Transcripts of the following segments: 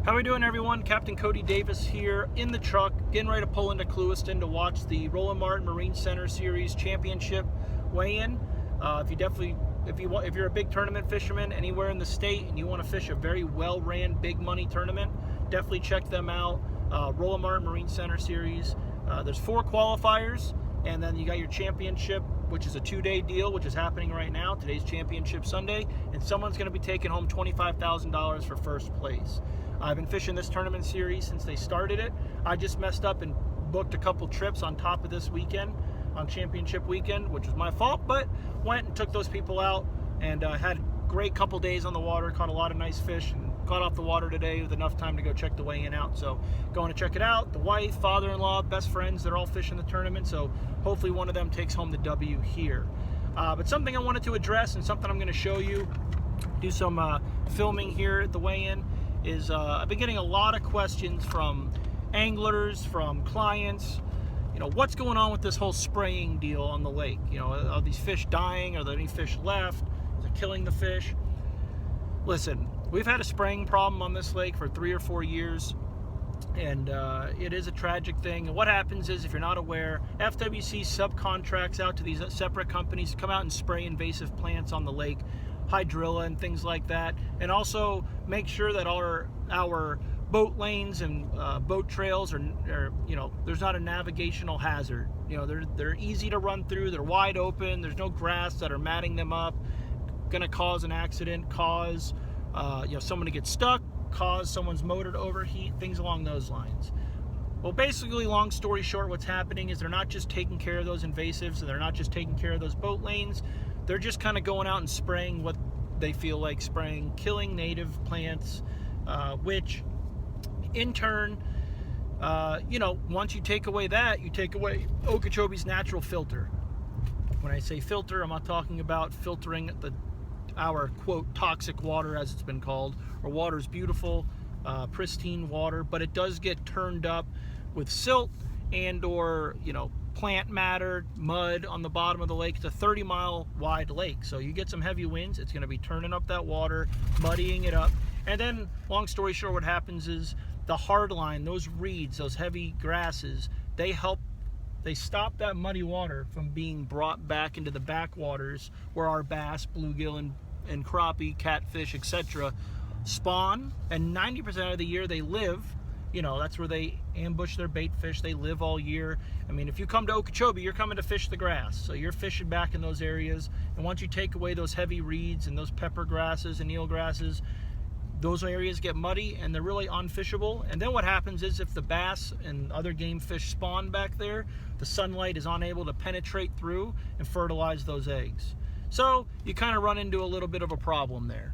How we doing, everyone? Captain Cody Davis here in the truck, getting ready to pull into Clewiston to watch the Roland Martin Marine Center Series Championship weigh-in. If you're a big tournament fisherman anywhere in the state and you want to fish a very well-ran big money tournament, definitely check them out. Roland Martin Marine Center Series. There's 4 qualifiers, and then you got your championship, which is a 2-day deal, which is happening right now. Today's Championship Sunday, and someone's going to be taking home $25,000 for first place. I've been fishing this tournament series since they started it. I just messed up and booked a couple trips on top of this weekend, on championship weekend, which was my fault, but went and took those people out and had a great couple days on the water, caught a lot of nice fish, and got off the water today with enough time to go check the weigh-in out. So going to check it out. The wife, father-in-law, best friends, they're all fishing the tournament, so hopefully one of them takes home the W here. But something I wanted to address and something I'm going to show you, do some filming here at the weigh-in, is I've been getting a lot of questions from anglers, from clients. You know, what's going on with this whole spraying deal on the lake? You know, are these fish dying? Are there any fish left? Is it killing the fish? Listen, we've had a spraying problem on this lake for 3 or 4 years, and it is a tragic thing. And what happens is, if you're not aware, FWC subcontracts out to these separate companies to come out and spray invasive plants on the lake, hydrilla and things like that, and also make sure that our boat lanes and boat trails are, you know, there's not a navigational hazard. You know, they're easy to run through, they're wide open, there's no grass that are matting them up, gonna cause an accident, cause you know, someone to get stuck, cause someone's motor to overheat, things along those lines. Well, basically, long story short, what's happening is they're not just taking care of those invasives, and they're not just taking care of those boat lanes. They're just kind of going out and spraying what they feel like spraying, killing native plants, which in turn, you know, once you take away that, you take away Okeechobee's natural filter. When I say filter, I'm not talking about filtering our, quote, toxic water, as it's been called. Our water is beautiful, pristine water, but it does get turned up with silt and or, you know, plant matter, mud on the bottom of the lake. It's a 30-mile wide lake, so you get some heavy winds, it's going to be turning up that water, muddying it up. And then, long story short, what happens is the hard line, those reeds, those heavy grasses, they stop that muddy water from being brought back into the backwaters where our bass, bluegill, and crappie, catfish, etc. spawn. And 90% of the year they live. You know, that's where they ambush their bait fish. They live all year. I mean, if you come to Okeechobee, you're coming to fish the grass. So you're fishing back in those areas. And once you take away those heavy reeds and those pepper grasses and eel grasses, those areas get muddy and they're really unfishable. And then what happens is, if the bass and other game fish spawn back there, the sunlight is unable to penetrate through and fertilize those eggs. So you kind of run into a little bit of a problem there.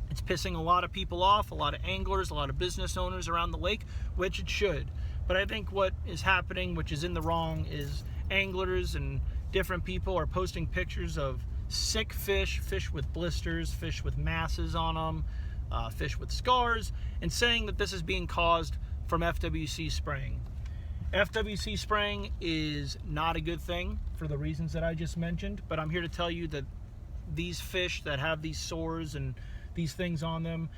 It's pissing a lot of people off, a lot of anglers, a lot of business owners around the lake, which it should. But I think what is happening, which is in the wrong, is anglers and different people are posting pictures of sick fish, fish with blisters, fish with masses on them, fish with scars, and saying that this is being caused from FWC spraying. FWC spraying is not a good thing for the reasons that I just mentioned, but I'm here to tell you that these fish that have these sores and these things on them,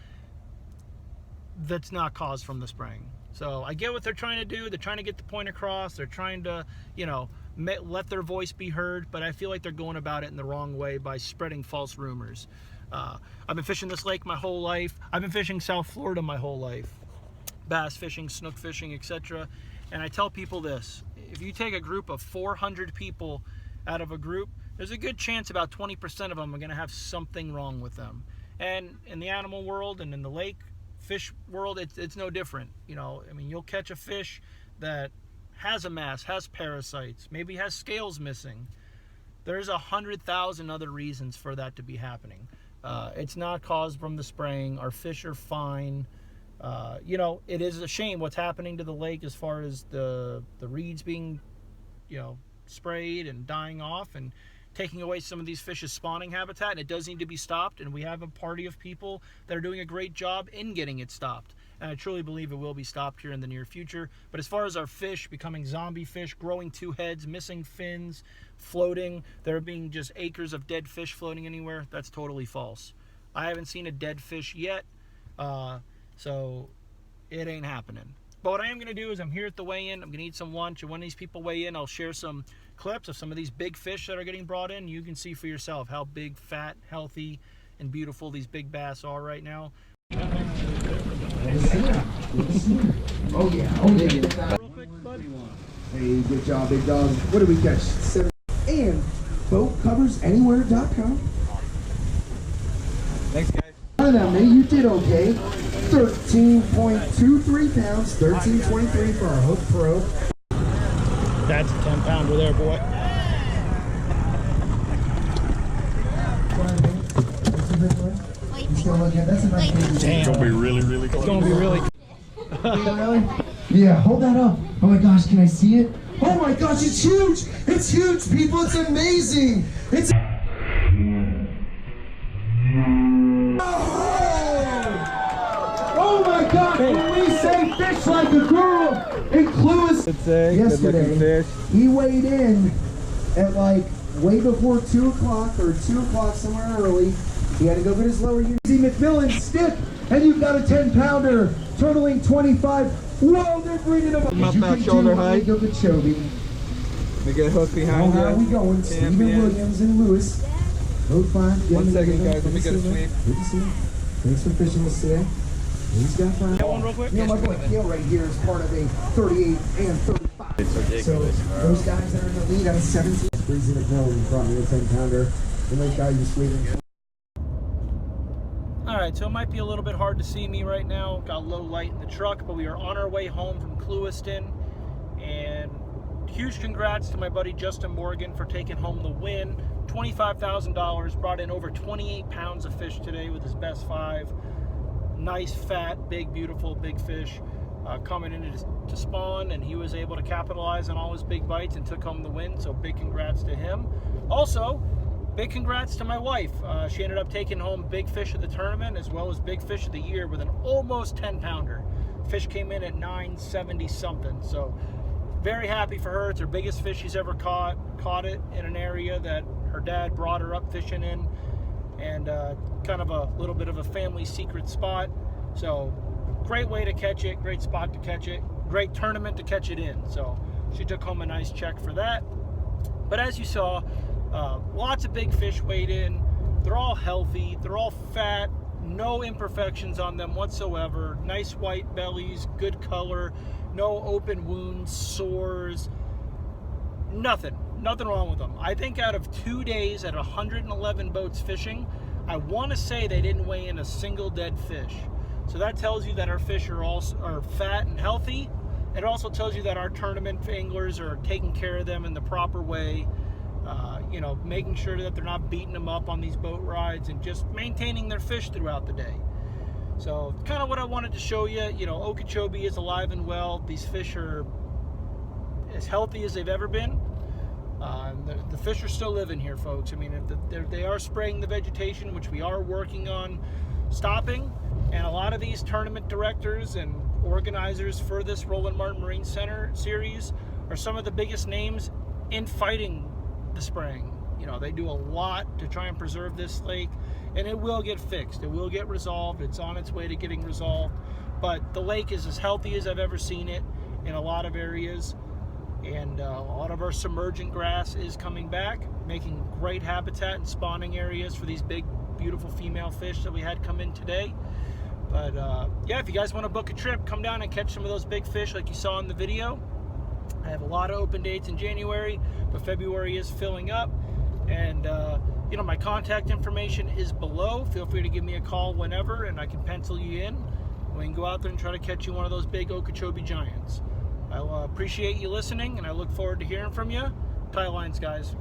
that's not caused from the spraying. So I get what they're trying to do. They're trying to get the point across. They're trying to, you know, let their voice be heard, but I feel like they're going about it in the wrong way by spreading false rumors. I've been fishing this lake my whole life. I've been fishing South Florida my whole life. Bass fishing, snook fishing, etc. And I tell people this: if you take a group of 400 people out of a group, there's a good chance about 20% of them are going to have something wrong with them. And in the animal world and in the lake fish world, it's no different. You know, I mean, you'll catch a fish that has a mass, has parasites, maybe has scales missing. There's 100,000 other reasons for that to be happening. It's not caused from the spraying. Our fish are fine. You know, it is a shame what's happening to the lake as far as the reeds being, you know, sprayed and dying off and taking away some of these fish's spawning habitat, and it does need to be stopped, and we have a party of people that are doing a great job in getting it stopped, and I truly believe it will be stopped here in the near future. But as far as our fish becoming zombie fish, growing 2 heads, missing fins, floating, there being just acres of dead fish floating anywhere, that's totally false. I haven't seen a dead fish yet, so it ain't happening. But what I am going to do is I'm here at the weigh-in. I'm going to eat some lunch, and when these people weigh in, I'll share some clips of some of these big fish that are getting brought in. You can see for yourself how big, fat, healthy, and beautiful these big bass are right now. Oh yeah, oh yeah. Real quick, bud. Hey, good job, big dog. What did we catch? 7. And boatcoversanywhere.com. Thanks, guys. None of that, mate. You did okay. 13.23 pounds, 13.23 for our Hook Pro. That's a 10-pounder there, boy. It's gonna be really, really cool. It's gonna be really Really? Yeah, hold that up. Oh my gosh, can I see it? Oh my gosh, it's huge! It's huge, people! It's amazing! It's Oh my God! When we say fish like a girl in Clueless yesterday, he weighed in at like way before 2 o'clock or 2 o'clock somewhere early. He had to go get his lower unit. McMillan stick, and you've got a 10-pounder totaling 25. Whoa, they're bringing him up. Up that shoulder height. Lake Okeechobee. We get hooked behind you. How are we going? Stephen Williams and Lewis. Boat 5. 1 second, guys. Let me get a sweep. Good to see you. Thanks for fishing us today. He's got 5. Got one real quick? You know, my boy Kale right here is part of a 38 and 35. It's ridiculous. So those guys that are in the lead on 17. Breezy McMillan brought me a 10-pounder. And those guys just waiting. Alright, so it might be a little bit hard to see me right now. Got low light in the truck, but we are on our way home from Clewiston. And huge congrats to my buddy Justin Morgan for taking home the win. $25,000, brought in over 28 pounds of fish today with his best 5. Nice, fat, big, beautiful, big fish coming in to spawn, and he was able to capitalize on all his big bites and took home the win, so big congrats to him. Also, big congrats to my wife. She ended up taking home big fish of the tournament as well as big fish of the year with an almost 10-pounder. Fish came in at 970 something, so very happy for her. It's her biggest fish she's ever caught. Caught it in an area that her dad brought her up fishing in, and kind of a little bit of a family secret spot. So great way to catch it, great spot to catch it, great tournament to catch it in. So she took home a nice check for that. But as you saw, lots of big fish weighed in. They're all healthy, they're all fat, no imperfections on them whatsoever. Nice white bellies, good color, no open wounds, sores, nothing wrong with them. I think out of 2 days at 111 boats fishing, I want to say they didn't weigh in a single dead fish. So that tells you that our fish are fat and healthy. It also tells you that our tournament anglers are taking care of them in the proper way. You know, making sure that they're not beating them up on these boat rides and just maintaining their fish throughout the day. So kind of what I wanted to show you. You know, Okeechobee is alive and well. These fish are as healthy as they've ever been. The fish are still living here, folks. I mean, they are spraying the vegetation, which we are working on stopping. And a lot of these tournament directors and organizers for this Roland Martin Marine Center series are some of the biggest names in fighting the spraying. You know, they do a lot to try and preserve this lake, and it will get fixed. It will get resolved. It's on its way to getting resolved. But the lake is as healthy as I've ever seen it in a lot of areas. And a lot of our submergent grass is coming back, making great habitat and spawning areas for these big, beautiful female fish that we had come in today. But yeah, if you guys want to book a trip, come down and catch some of those big fish like you saw in the video. I have a lot of open dates in January, but February is filling up. And you know, my contact information is below. Feel free to give me a call whenever, and I can pencil you in. We can go out there and try to catch you one of those big Okeechobee giants. I appreciate you listening, and I look forward to hearing from you. Tie lines, guys.